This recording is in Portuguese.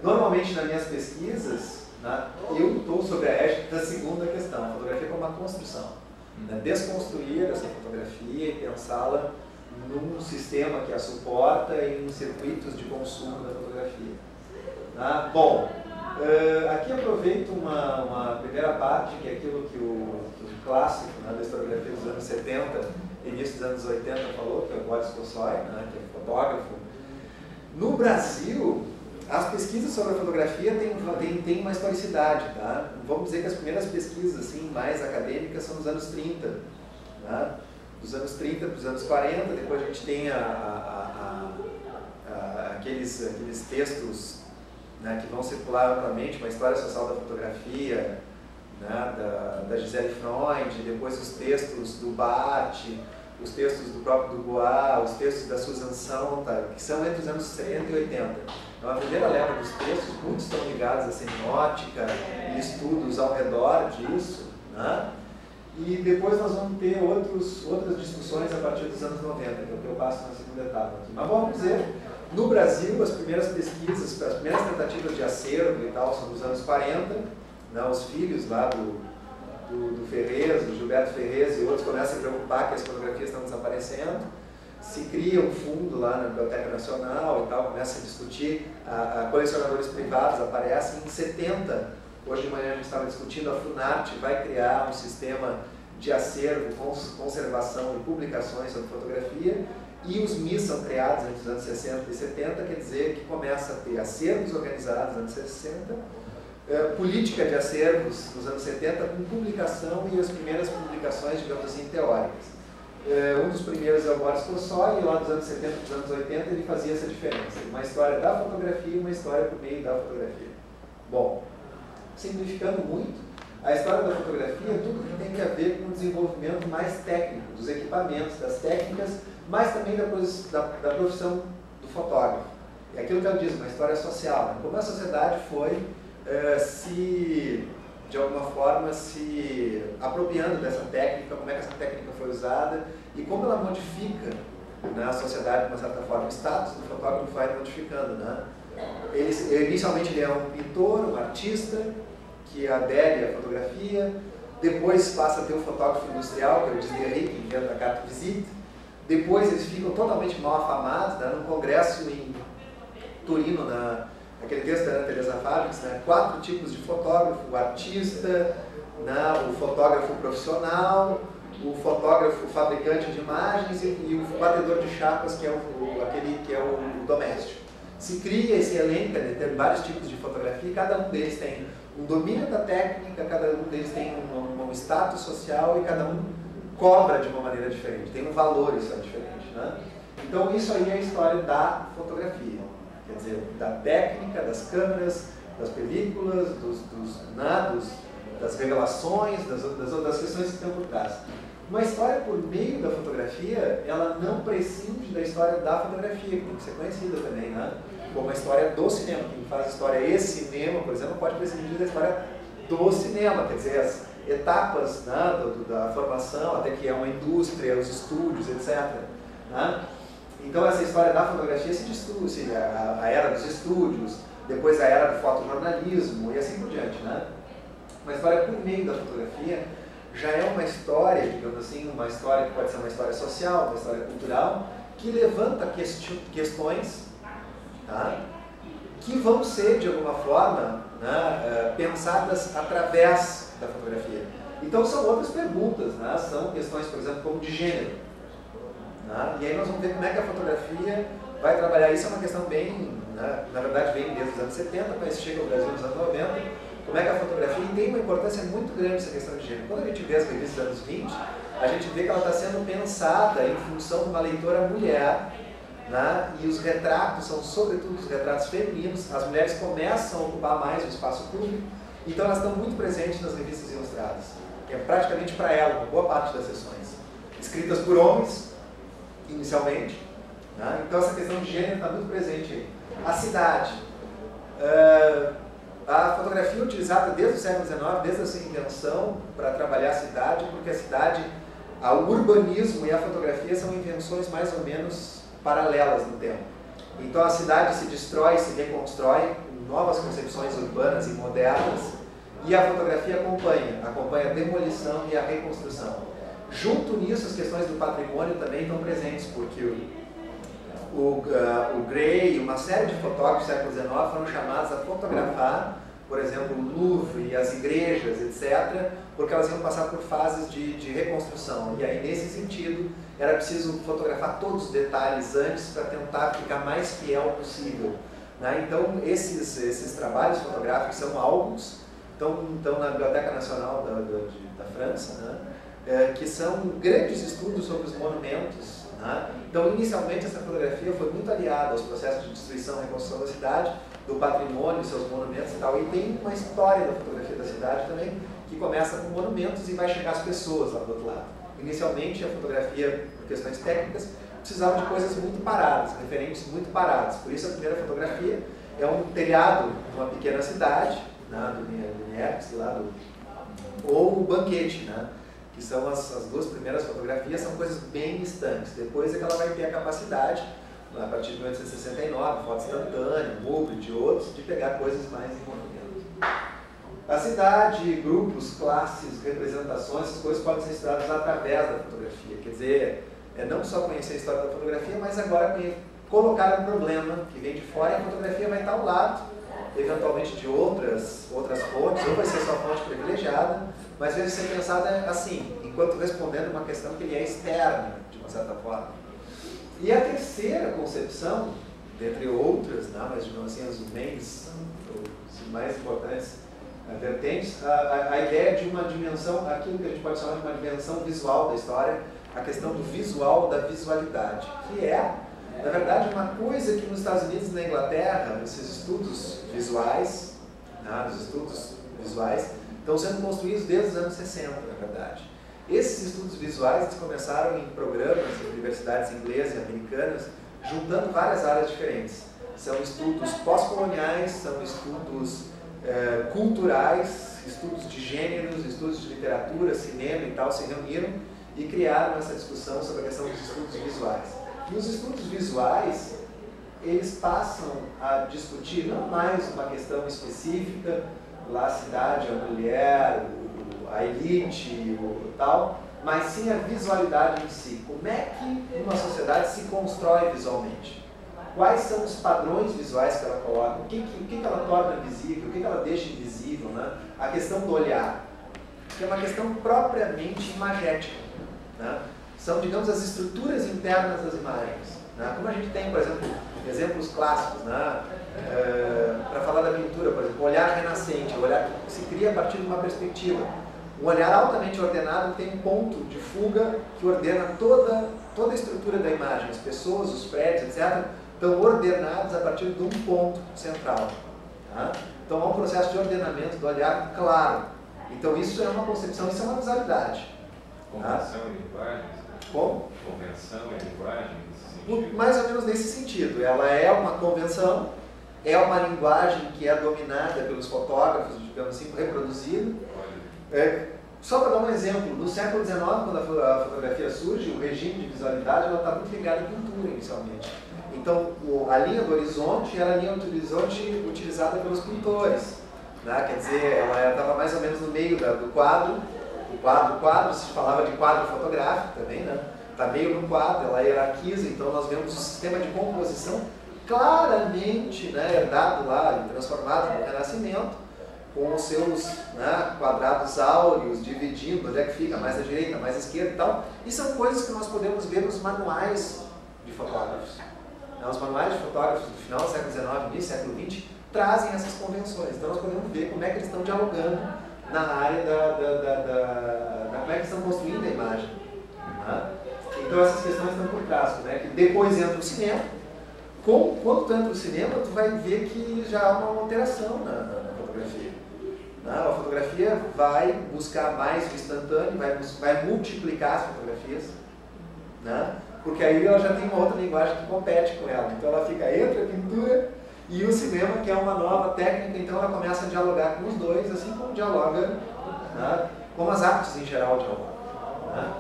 Normalmente, nas minhas pesquisas, né, eu estou sobre a égide da segunda questão, a fotografia como uma construção. Né, desconstruir essa fotografia e pensá-la num sistema que a suporta e em circuitos de consumo da fotografia. Né? Bom, aqui aproveito uma primeira parte, que é aquilo que o clássico, né, da historiografia dos anos 70, início dos anos 80 falou, que é o Boris Kossoy, né, que é fotógrafo. No Brasil, as pesquisas sobre a fotografia têm uma historicidade. Tá? Vamos dizer que as primeiras pesquisas assim, mais acadêmicas são dos anos 30. Né? Dos anos 30 para os anos 40, depois a gente tem aqueles textos, né, que vão circular amplamente, uma história social da fotografia, né, da Gisele Freund, depois os textos do Barthes, os textos do próprio Dubois, os textos da Susan Sontag, que são entre os anos 70 e 80. Então, a primeira leva dos textos, muitos estão ligados à semiótica e estudos ao redor disso, né? E depois nós vamos ter outras discussões a partir dos anos 90, que é o que eu passo na segunda etapa aqui. Mas vamos dizer, no Brasil, as primeiras pesquisas, as primeiras tentativas de acervo e tal são dos anos 40, né? Os filhos lá do Ferrez, do Gilberto Ferrez e outros começam a se preocupar que as fotografias estão desaparecendo, se cria um fundo lá na Biblioteca Nacional e tal, começa a discutir, colecionadores privados aparecem em 70. Hoje de manhã a gente estava discutindo, a Funarte vai criar um sistema de acervo, conservação e publicações sobre fotografia, e os MIS são criados entre os anos 60 e 70, quer dizer que começa a ter acervos organizados nos anos 60, política de acervos nos anos 70 com publicação e as primeiras publicações, digamos assim, teóricas. Um dos primeiros é o Boris Kossoy, e lá dos anos 70 para os anos 80 ele fazia essa diferença, uma história da fotografia e uma história por meio da fotografia. Bom, simplificando muito, a história da fotografia é tudo que tem a ver com o desenvolvimento mais técnico, dos equipamentos, das técnicas, mas também da profissão do fotógrafo. É aquilo que eu disse, uma história social, né? Como a sociedade foi de alguma forma, se apropriando dessa técnica, como é que essa técnica foi usada e como ela modifica, né, a sociedade de uma certa forma. O status do fotógrafo vai modificando. Né? Inicialmente ele é um pintor, um artista, que adere à fotografia, depois passa a ter o fotógrafo industrial, que é o Disney, que inventa a carte visite, depois eles ficam totalmente mal afamados, né, num congresso em Turino, aquele texto da Ana Teresa Fabrix, né? 4 tipos de fotógrafo: o artista, né? O fotógrafo profissional, o fotógrafo fabricante de imagens e o batedor de chapas, que é aquele que é o doméstico. Se cria esse elenco, né? Tem vários tipos de fotografia, e cada um deles tem um domínio da técnica, cada um deles tem um status social e cada um cobra de uma maneira diferente, tem um valor, isso é diferente. Né? Então isso aí é a história da fotografia. Quer dizer, da técnica, das câmeras, das películas, das revelações, das questões que estão por trás. Uma história por meio da fotografia, ela não prescinde da história da fotografia, que tem que ser conhecida também, né? Como a história do cinema. Quem faz a história e cinema, por exemplo, pode prescindir da história do cinema, quer dizer, as etapas, né, da formação, até que é uma indústria, os estúdios, etc. Né? Então essa história da fotografia se discute, a era dos estúdios, depois a era do fotojornalismo e assim por diante. Né? Uma história por meio da fotografia já é uma história, digamos assim, uma história que pode ser uma história social, uma história cultural, que levanta questões, tá? Que vão ser, de alguma forma, né, pensadas através da fotografia. Então são outras perguntas, né? São questões, por exemplo, como de gênero. E aí nós vamos ver como é que a fotografia vai trabalhar isso. É uma questão bem, né, na verdade vem desde os anos 70, mas chega ao Brasil nos anos 90, como é que a fotografia tem uma importância muito grande essa questão de gênero. Quando a gente vê as revistas dos anos 20, a gente vê que ela está sendo pensada em função de uma leitora mulher, né, e os retratos são sobretudo os retratos femininos, as mulheres começam a ocupar mais o espaço público, então elas estão muito presentes nas revistas ilustradas, que é praticamente para ela, uma boa parte das sessões, escritas por homens, inicialmente, né? Então essa questão de gênero está muito presente aí. A cidade, a fotografia é utilizada desde o século XIX, desde a sua invenção para trabalhar a cidade, porque a cidade, o urbanismo e a fotografia são invenções mais ou menos paralelas no tempo. Então a cidade se destrói, se reconstrói com novas concepções urbanas e modernas, e a fotografia acompanha a demolição e a reconstrução. Junto nisso, as questões do patrimônio também estão presentes, porque o Gray e uma série de fotógrafos do século XIX foram chamados a fotografar, por exemplo, o Louvre e as igrejas, etc., porque elas iam passar por fases de reconstrução. E aí, nesse sentido, era preciso fotografar todos os detalhes antes para tentar ficar mais fiel possível, né? Então, esses trabalhos fotográficos são álbuns, estão na Biblioteca Nacional da França, né? Que são grandes estudos sobre os monumentos, né? Então, inicialmente, essa fotografia foi muito aliada aos processos de destruição e reconstrução da cidade, do patrimônio, seus monumentos e tal. E tem uma história da fotografia da cidade também, que começa com monumentos e vai chegar às pessoas lá do outro lado. Inicialmente, a fotografia, por questões técnicas, precisava de coisas muito paradas, referentes muito parados. Por isso, a primeira fotografia é um telhado de uma pequena cidade, né, do Niepce, ou o banquete, né, que são as duas primeiras fotografias, são coisas bem distantes. Depois é que ela vai ter a capacidade, a partir de 1969, foto instantânea, Moublet e outros, de pegar coisas mais em movimento. A cidade, grupos, classes, representações, essas coisas podem ser estudadas através da fotografia. Quer dizer, não só conhecer a história da fotografia, mas agora colocar um problema que vem de fora, e a fotografia vai estar ao lado, eventualmente, de outras fontes, ou vai ser só fonte privilegiada, mas deve ser pensada assim, enquanto respondendo uma questão que é externa, de uma certa forma. E a terceira concepção, dentre outras, né, mas digamos assim, as mais importantes vertentes, a ideia de uma dimensão, aquilo que a gente pode chamar de uma dimensão visual da história, a questão do visual, da visualidade, que é, na verdade, uma coisa que nos Estados Unidos e na Inglaterra, esses estudos visuais, né, os estudos visuais, estão sendo construídos desde os anos 60, na verdade. Esses estudos visuais eles começaram em programas em universidades inglesas e americanas, juntando várias áreas diferentes. São estudos pós-coloniais, são estudos culturais, estudos de gêneros, estudos de literatura, cinema e tal, se reuniram e criaram essa discussão sobre a questão dos estudos visuais. E os estudos visuais, eles passam a discutir não mais uma questão específica, lá a cidade, a mulher, a elite, tal, mas sim a visualidade em si. Como é que uma sociedade se constrói visualmente? Quais são os padrões visuais que ela coloca? O que ela torna visível? O que ela deixa invisível? Né? A questão do olhar, que é uma questão propriamente imagética. Né? São, digamos, as estruturas internas das imagens. Né? Como a gente tem, por exemplo, exemplos clássicos, né? Para falar da pintura, por exemplo, o olhar renascente, o olhar que se cria a partir de uma perspectiva. Um olhar altamente ordenado tem um ponto de fuga que ordena toda a estrutura da imagem. As pessoas, os prédios, etc., estão ordenados a partir de um ponto central. Tá? Então há um processo de ordenamento do olhar claro. Então isso é uma concepção, isso é uma visualidade. Convenção e linguagem? Como? Convenção e linguagem? Mais ou menos nesse sentido. Ela é uma convenção, é uma linguagem que é dominada pelos fotógrafos, digamos assim, reproduzida. Só para dar um exemplo, no século XIX, quando a fotografia surge, o regime de visualidade está muito ligado à pintura inicialmente. Então, a linha do horizonte era a linha do horizonte utilizada pelos pintores. Né? Quer dizer, ela estava mais ou menos no meio do quadro. O quadro, se falava de quadro fotográfico também, né? Está meio no quadro, ela hierarquiza, então nós vemos o sistema de composição claramente, né, herdado lá e transformado no Renascimento, com os seus, né, quadrados áureos, dividindo onde é que fica, mais à direita, mais à esquerda e tal. E são coisas que nós podemos ver nos manuais de fotógrafos. Os manuais de fotógrafos do final do século XIX, início do século XX, trazem essas convenções. Então nós podemos ver como é que eles estão dialogando na área como é que eles estão construindo a imagem. Né? Então essas questões estão por trás. Né? Que depois entra o cinema. Quando tu entra no cinema, tu vai ver que já há uma alteração na fotografia. A fotografia vai buscar mais o instantâneo, vai multiplicar as fotografias, né? Porque aí ela já tem uma outra linguagem que compete com ela. Então ela fica entre a pintura e o cinema, que é uma nova técnica, então ela começa a dialogar com os dois, assim como dialoga, né? Como as artes em geral dialogam. Né?